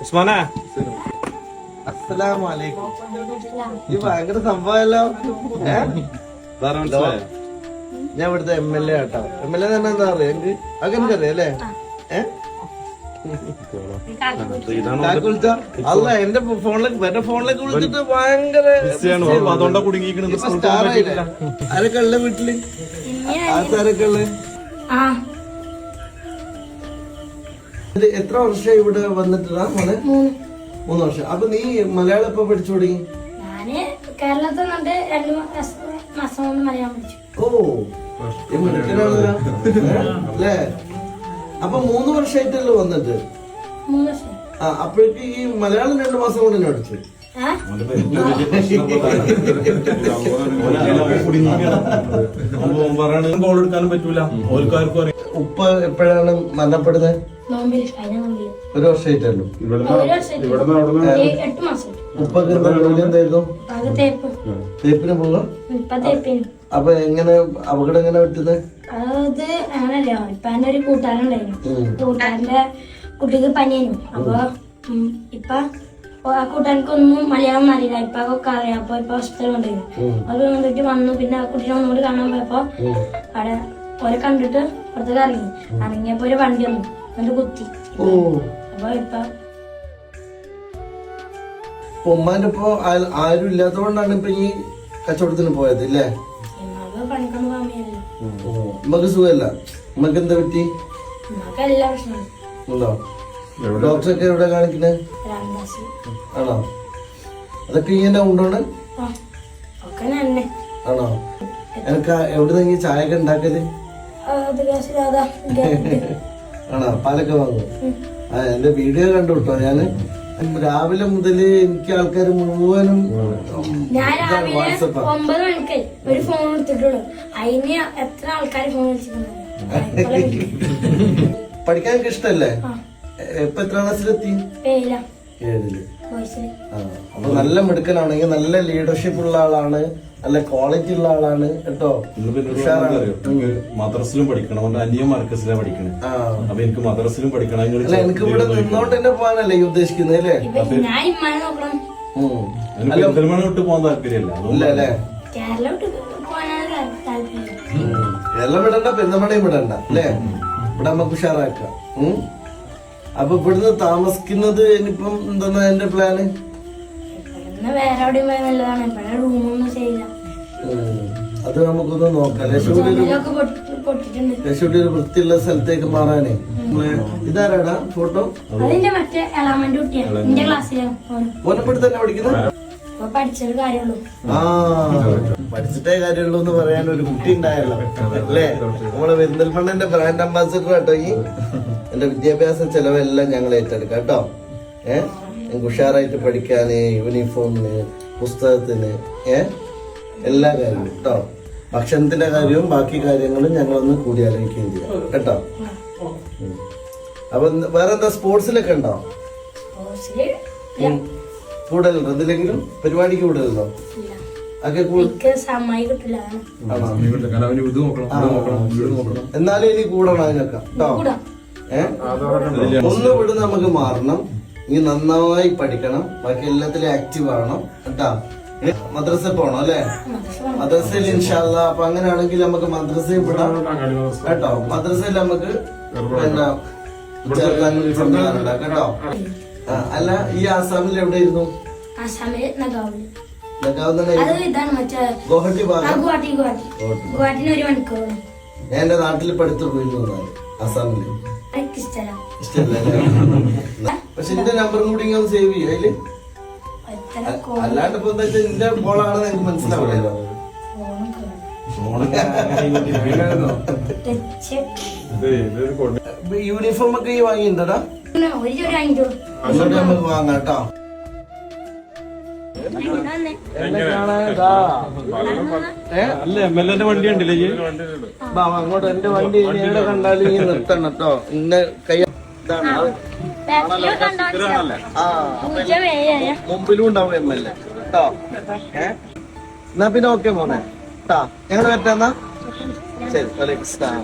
ഉസ്മാനാ അസ്സലാമലൈക്കും. ഈ ഭയങ്കര സംഭവമല്ലോ. ഞാൻ ഇവിടുത്തെ MLA ആട്ടോ. MLA തന്നെ എന്താ പറയാ എനിക്ക് അതൊക്കെ അറിയാം അല്ലേ? അല്ല എന്റെ ഫോണിലേക്ക് വിളിച്ചിട്ട് ഭയങ്കര അതുകൊണ്ടാ കുടുങ്ങിയിരിക്കണത്. സ്റ്റാർ ആയില്ലേ? ആരൊക്കെ ഉള്ള വീട്ടില്? ആൾക്കാരൊക്കെ ഉള്ള? എത്ര വർഷം ഇവിടെ വന്നിട്ടാ മോനെ? 3 വർഷം. അപ്പൊ നീ മലയാളം എപ്പോ പഠിച്ചു തുടങ്ങി? കേരളത്തിൽ 2 മാസം കൊണ്ട് മലയാളം പഠിച്ചു. ഓ അല്ലേ? അപ്പൊ 3 വർഷമായിട്ടല്ലോ വന്നിട്ട്? 3 വർഷം. അപ്പോഴേക്ക് ഈ മലയാളം 2 മാസം കൊണ്ട് തന്നെ പഠിച്ചു. ഗോൾ എടുക്കാനും പറ്റൂല. ഉപ്പ എപ്പോഴാണ് മരണപ്പെടുന്നത്? 1 വർഷമായിട്ടല്ലോ. ഉപ്പൊക്കെ ജോലി എന്തായിരുന്നു? തേപ്പിന് പോകാം. അപ്പൊ എങ്ങനെ അപകടം എങ്ങനെ പറ്റുന്നത്? അത് അങ്ങനല്ല. ഇപ്പൊ എന്റെ ഒരു കൂട്ടുകാരുണ്ടായിരുന്നു. കൂട്ടുകാരന്റെ കുട്ടിക്ക് പനിയായിരുന്നു. അപ്പൊ ഇപ്പൊ ആ കൂട്ടുകാർക്കൊന്നും മലയാളം അറിയില്ല. ഇപ്പൊ ഒക്കെ അറിയാം. അപ്പൊ ഇപ്പൊ ഹോസ്പിറ്റലിൽ കൊണ്ടുപോയി. അത് കൊണ്ടിട്ട് വന്നു. പിന്നെ ആ കുട്ടീനെ ഒന്നുകൂടി കാണാൻ പോയപ്പോ അവിടെ ഓരെ കണ്ടിട്ട് പുറത്തേക്ക് ഇറങ്ങിയപ്പോ ഒരു വണ്ടി വന്നു. എന്നിട്ട് കുത്തി. അപ്പൊ ഇപ്പൊ ഉമ്മാന്റെ ഇപ്പൊ ആരും ഇല്ലാത്തതുകൊണ്ടാണ് ഇപ്പൊ ഈ കച്ചവടത്തിന് പോയത് ഇല്ലേ? പണിക്കൊന്നും പോകാൻ വയ്യല്ലോ. ഉമ്മക്ക് സുഖമല്ല. ഉമ്മക്ക് എന്താ പറ്റി? എല്ലാ പ്രശ്നമാണ്. ഉണ്ടോ? ഡോക്ടറൊക്കെ എവിടെ കാണിക്കുന്നത്? ആണോ? അതൊക്കെ ഇങ്ങനെ ഉണ്ടോണ്ട് ആണോ? എനിക്ക് എവിടെ ചായ ഒക്കെ ഉണ്ടാക്കല്? ആണോ? പാലൊക്കെ വാങ്ങും. എന്റെ വീഡിയോ കണ്ടു കേട്ടോ. ഞാന് രാവിലെ മുതല് എനിക്ക് ആൾക്കാർ മുഴുവനും വാട്സപ്പ് 9 മണിക്ക് ഒരു ഫോൺ എടുത്തിട്ടുള്ളൂ. അതിന് എത്ര ആൾക്കാർ ഫോൺ വിളിച്ചിട്ടുണ്ട്. പഠിക്കാൻ എനിക്ക് ഇഷ്ടല്ലേ? ഇപ്പൊ എത്ര ക്ലാസ്സിലെത്തി? 7ല്. അപ്പൊ നല്ല മിടുക്കനാണെങ്കിൽ നല്ല ലീഡർഷിപ്പ് ഉള്ള ആളാണ്, നല്ല ക്വാളിറ്റി ഉള്ള ആളാണ് കേട്ടോ. മദ്രസിലും പഠിക്കണം. അനിയൻ മർക്കസിലാണ് പഠിക്കണേ. അപ്പൊ എനിക്ക് മദ്രസിലും പഠിക്കണം. എനിക്ക് ഇവിടെ നിന്നോട്ട് തന്നെ പോകാനല്ലേ ഈ ഉദ്ദേശിക്കുന്നത് അല്ലേ? പെരിന്തൽമണ്ണ വിട്ട് പോകാൻ താല്പര്യമില്ല. അല്ലേ? കേരളം വിടണ്ട, പെരുന്തൽമണ്ണയും വിടണ്ട അല്ലേ? ഇവിടെ നമുക്ക് ഉഷാറാക്കാം. അപ്പൊ ഇവിടുന്ന് താമസിക്കുന്നത് ഇനിയിപ്പം എന്താ എന്റെ പ്ലാന്? വേറെ എവിടെയും പോയാൽ നല്ലതാണ്. ഇവിടെ റൂമൊന്നും ചെയ്യില്ല. അത് നമുക്കൊന്ന് നോക്കാം. ലക്ഷ്മിയുടെ ഒരു വൃത്തിയുള്ള സ്ഥലത്തേക്ക് മാറാനേ. ഇതാരാടാ ഫോട്ടോ? അതിന്റെ മറ്റേ എളാമന്റെ കുട്ടിയാണ്. എന്റെ ക്ലാസ്സിലാണ്. ഓനപ്പെട്ട് തന്നെ പഠിക്കുന്നത്? പഠിച്ചൊരു കാര്യമുള്ളൂ. പഠിച്ചിട്ടേ കാര്യമുള്ളൂ എന്ന് പറയാൻ ഒരു കുട്ടി ഉണ്ടായല്ലോ അല്ലേ? നമ്മളെ പെരിന്തൽമണ്ണന്റെ ബ്രാൻഡ് അംബാസിഡർ കേട്ടോ. ഈ എന്റെ വിദ്യാഭ്യാസ ചെലവെല്ലാം ഞങ്ങൾ ഏറ്റെടുക്കാം കേട്ടോ. ഞങ്ങൾക്ക് ഉഷാറായിട്ട് പഠിക്കാന്, യൂണിഫോമിന്, പുസ്തകത്തിന്, എല്ലാ കാര്യവും കേട്ടോ. ഭക്ഷണത്തിന്റെ കാര്യവും ബാക്കി കാര്യങ്ങളും ഞങ്ങളൊന്ന് കൂടി ആലോചിക്കുകയും ചെയ്യാം കേട്ടോ. അപ്പൊ വേറെന്താ സ്പോർട്സിലൊക്കെ ഉണ്ടോ? കൂടുതലുണ്ടോ? എന്തിലെങ്കിലും പരിപാടിക്ക് കൂടുതലുണ്ടോ? എന്നാലും ഇനി കൂടണം അതിനൊക്കെ കേട്ടോ. ഒന്ന് വിടുന്ന നമുക്ക് മാറണം. ഇനി നന്നായി പഠിക്കണം. ബാക്കി എല്ലാത്തിലും ആക്റ്റീവ് ആവണം കേട്ടോ. മദ്രസ പോണം അല്ലെ? മദ്രസയിൽ ഇൻഷാല്ല. അപ്പൊ അങ്ങനെയാണെങ്കിൽ നമുക്ക് മദ്രസയിൽ വിടാം കേട്ടോ. മദ്രസയിൽ നമുക്ക് ചേർക്കാൻ സംവിധാനം ഉണ്ടാക്കാം കേട്ടോ. അല്ല ഈ ആസാമിൽ എവിടെയായിരുന്നു? ഗുവാഹട്ടി ഭാഗം. ഞാൻ എന്റെ നാട്ടിൽ പഠിത്തു പോയിരുന്നു ആസാമില്. ഇഷ്ടല്ലേ? പക്ഷെ എന്റെ നമ്പറും കൂടി ഇങ്ങനെ സേവ് ചെയ്യും അതില്. അല്ലാണ്ട് ഇപ്പൊ എന്താ വെച്ചാൽ എന്റെ ഫോളാണെന്ന് എനിക്ക് മനസ്സിലാവില്ലല്ലോ. യൂണിഫോം ഒക്കെ ഈ വാങ്ങിയിട്ടുണ്ടടാ? നമുക്ക് വാങ്ങാം കേട്ടോ. അല്ല MLA വണ്ടി ഉണ്ടല്ലേ? അങ്ങോട്ട് എന്റെ വണ്ടി എവിടെ കണ്ടാലും ഇങ്ങനെ നിർത്തണം കേട്ടോ. ഇന്ന കൈ മുമ്പിലും ഉണ്ടാവും MLA കേട്ടോ. എന്നാ പിന്നെ ഓക്കെ മോനെ കേട്ടാ. ഞങ്ങള് പറ്റാന്നാ ശരി. വലൈക്കും സ്സലാം.